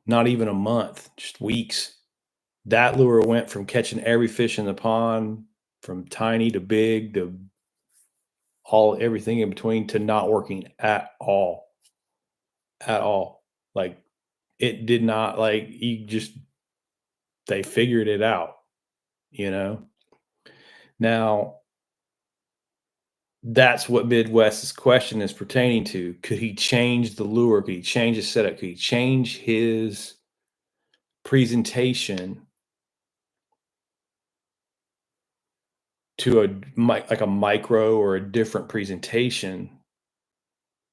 not even a month, just weeks, that lure went from catching every fish in the pond, from tiny to big to everything in between, to not working at all, at all. Like, it did not like, you just they figured it out, you know? Now, that's what Midwest's question is pertaining to. Could he change the lure? Could he change his setup? Could he change his presentation to like a micro or a different presentation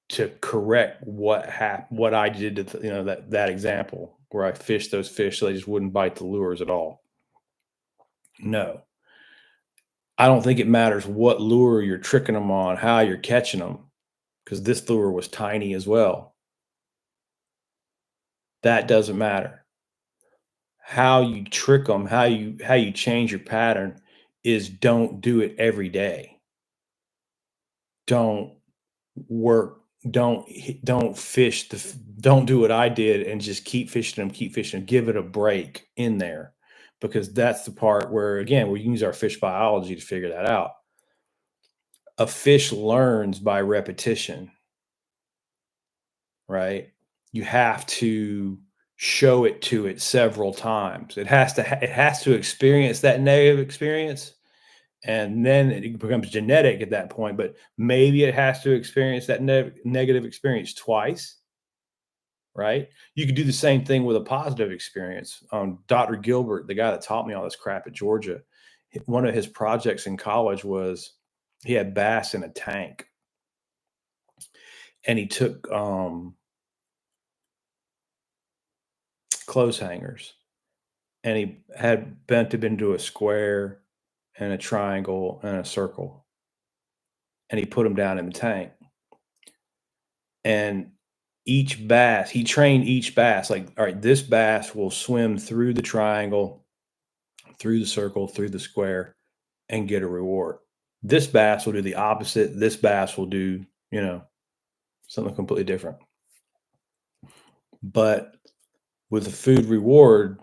to correct what I did to that example where I fished those fish so they just wouldn't bite the lures at all? No. I don't think it matters what lure you're tricking them on, how you're catching them, because this lure was tiny as well. That doesn't matter. How you trick them, how you change your pattern is don't do it every day. Don't work, don't fish don't do what I did and just keep fishing 'em, give it a break in there, because that's the part where, again, we use our fish biology to figure that out. A fish learns by repetition, right? You have to show it to it several times. It has to experience that negative experience, and then it becomes genetic at that point, but maybe it has to experience that negative experience twice, right? You could do the same thing with a positive experience. Dr. Gilbert, the guy that taught me all this crap at Georgia, one of his projects in college was he had bass in a tank, and he took clothes hangers, and he had bent them into a square and a triangle and a circle, and he put them down in the tank. And he trained each bass, like, all right, this bass will swim through the triangle, through the circle, through the square, and get a reward. This bass will do the opposite. This bass will do, something completely different. But with a food reward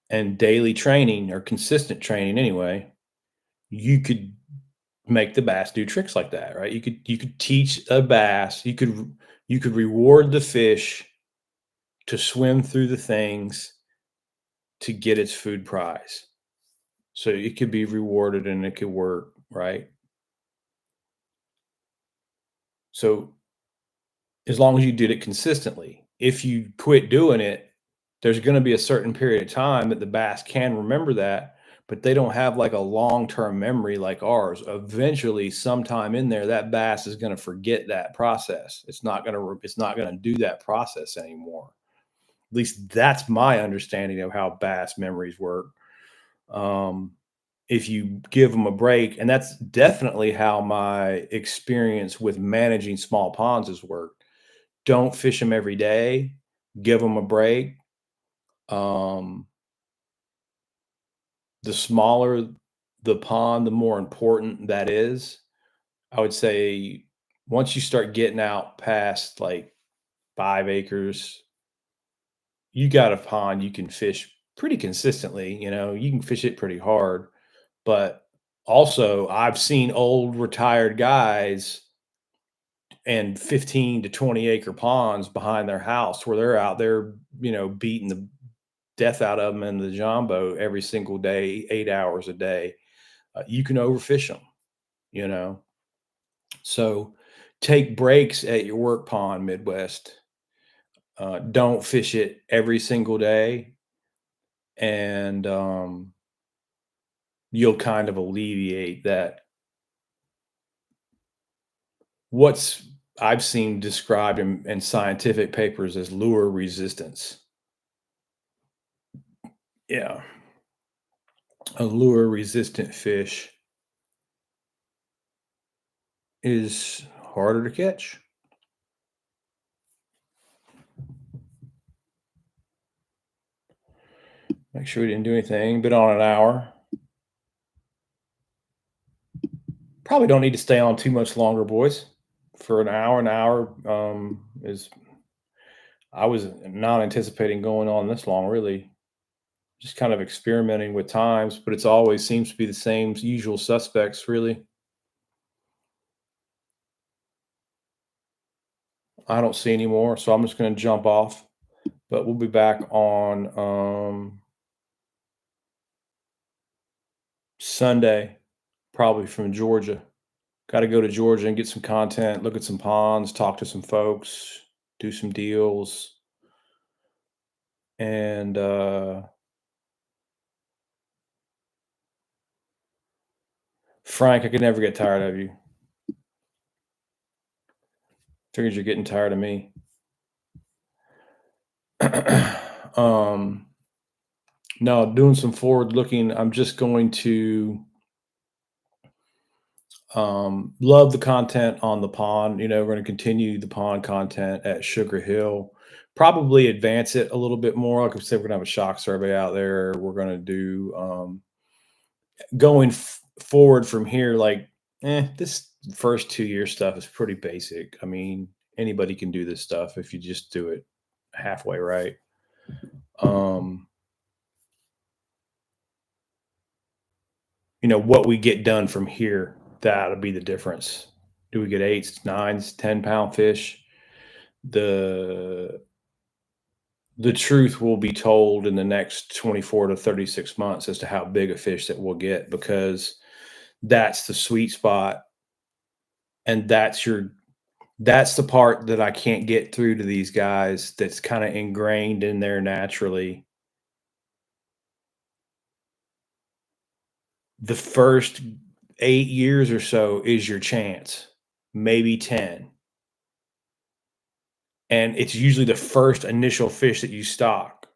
and daily training, or consistent training anyway, you could make the bass do tricks like that, right? You could teach a bass, you could reward the fish to swim through the things to get its food prize. So it could be rewarded and it could work, right? So as long as you did it consistently. If you quit doing it, there's going to be a certain period of time that the bass can remember that, but they don't have like a long-term memory like ours. Eventually, sometime in there, that bass is going to forget that process. It's not going to do that process anymore. At least that's my understanding of how bass memories work. Um, if you give them a break, and that's definitely how my experience with managing small ponds has worked. Don't fish them every day, give them a break. Um, the smaller the pond, the more important that is. I would say once you start getting out past like 5 acres, you got a pond you can fish pretty consistently, you can fish it pretty hard. But also, I've seen old retired guys and 15 to 20 acre ponds behind their house where they're out there, beating the death out of them in the jumbo every single day, 8 hours a day. You can overfish them, you know. So take breaks at your work pond, Midwest. Don't fish it every single day, and you'll kind of alleviate that. What's I've seen described in scientific papers as lure resistance. Yeah, a lure resistant fish is harder to catch. Make sure we didn't do anything. Been on an hour. Probably don't need to stay on too much longer, boys. For an hour is. I was not anticipating going on this long, really. Just kind of experimenting with times, but it's always seems to be the same usual suspects, really. I don't see any more, so I'm just going to jump off. But we'll be back on Sunday, probably from Georgia. Got to go to Georgia and get some content, look at some ponds, talk to some folks, do some deals, and Frank, I could never get tired of you. Figures you're getting tired of me. No, doing some forward looking. I'm just going to love the content on the pond. You know, we're going to continue the pond content at Sugar Hill. Probably advance it a little bit more. Like I said, we're gonna have a shock survey out there. We're gonna do going forward from here. Like, this first 2 year stuff is pretty basic. I mean, anybody can do this stuff if you just do it halfway right. You know, what we get done from here, that'll be the difference. Do we get 8s, 9s, 10-pound fish? The truth will be told in the next 24 to 36 months as to how big a fish that we'll get, because that's the sweet spot, and that's the part that I can't get through to these guys, that's kind of ingrained in there naturally. The first 8 years or so is your chance, maybe 10. And it's usually the first initial fish that you stock.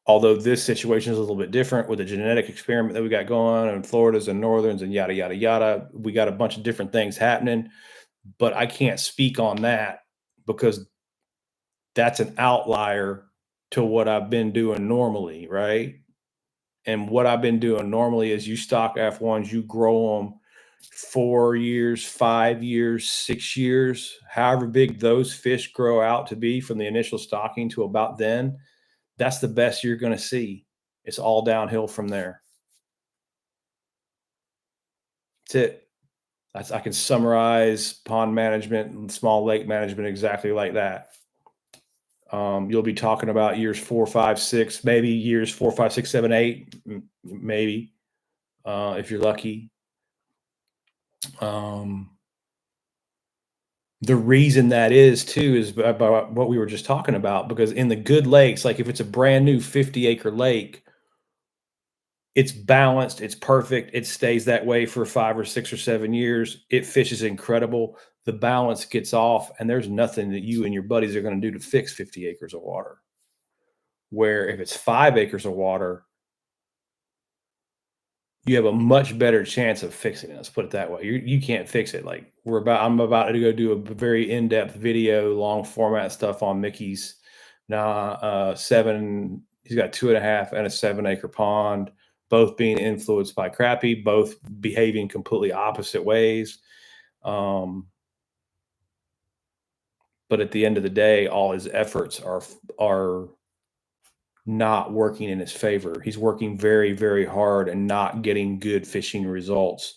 Although this situation is a little bit different with the genetic experiment that we got going on in Floridas and Northerns and yada, yada, yada. We got a bunch of different things happening, but I can't speak on that because that's an outlier to what I've been doing normally, right? And what I've been doing normally is you stock F1s, you grow them 4 years, 5 years, 6 years, however big those fish grow out to be from the initial stocking to about then. That's the best you're going to see. It's all downhill from there. That's it. I can summarize pond management and small lake management exactly like that. You'll be talking about years 4, 5, 6, maybe years 4, 5, 6, 7, 8, maybe, if you're lucky. The reason that is too is about what we were just talking about, because in the good lakes, like if it's a brand new 50-acre lake, it's balanced, it's perfect, it stays that way for 5 or 6 or 7 years. It fishes incredible. The balance gets off, and there's nothing that you and your buddies are going to do to fix 50 acres of water. Where if it's 5 acres of water, you have a much better chance of fixing it. Let's put it that way. You can't fix it. Like I'm about to go do a very in-depth video, long format stuff on Mickey's. Now, he's got 2.5 and a 7-acre pond, both being influenced by crappie, both behaving completely opposite ways. But at the end of the day, all his efforts are not working in his favor. He's working very, very hard and not getting good fishing results.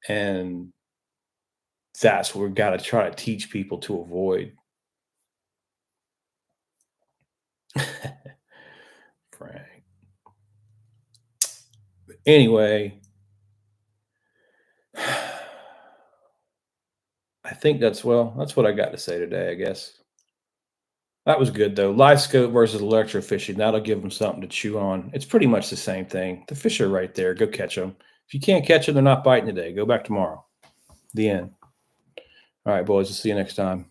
And that's what we've got to try to teach people to avoid. Frank. Anyway, I think that's what I got to say today, I guess. That was good though. Livescope versus electrofishing. That'll give them something to chew on. It's pretty much the same thing. The fish are right there. Go catch them. If you can't catch them, they're not biting today. Go back tomorrow. The end. All right, boys. I'll see you next time.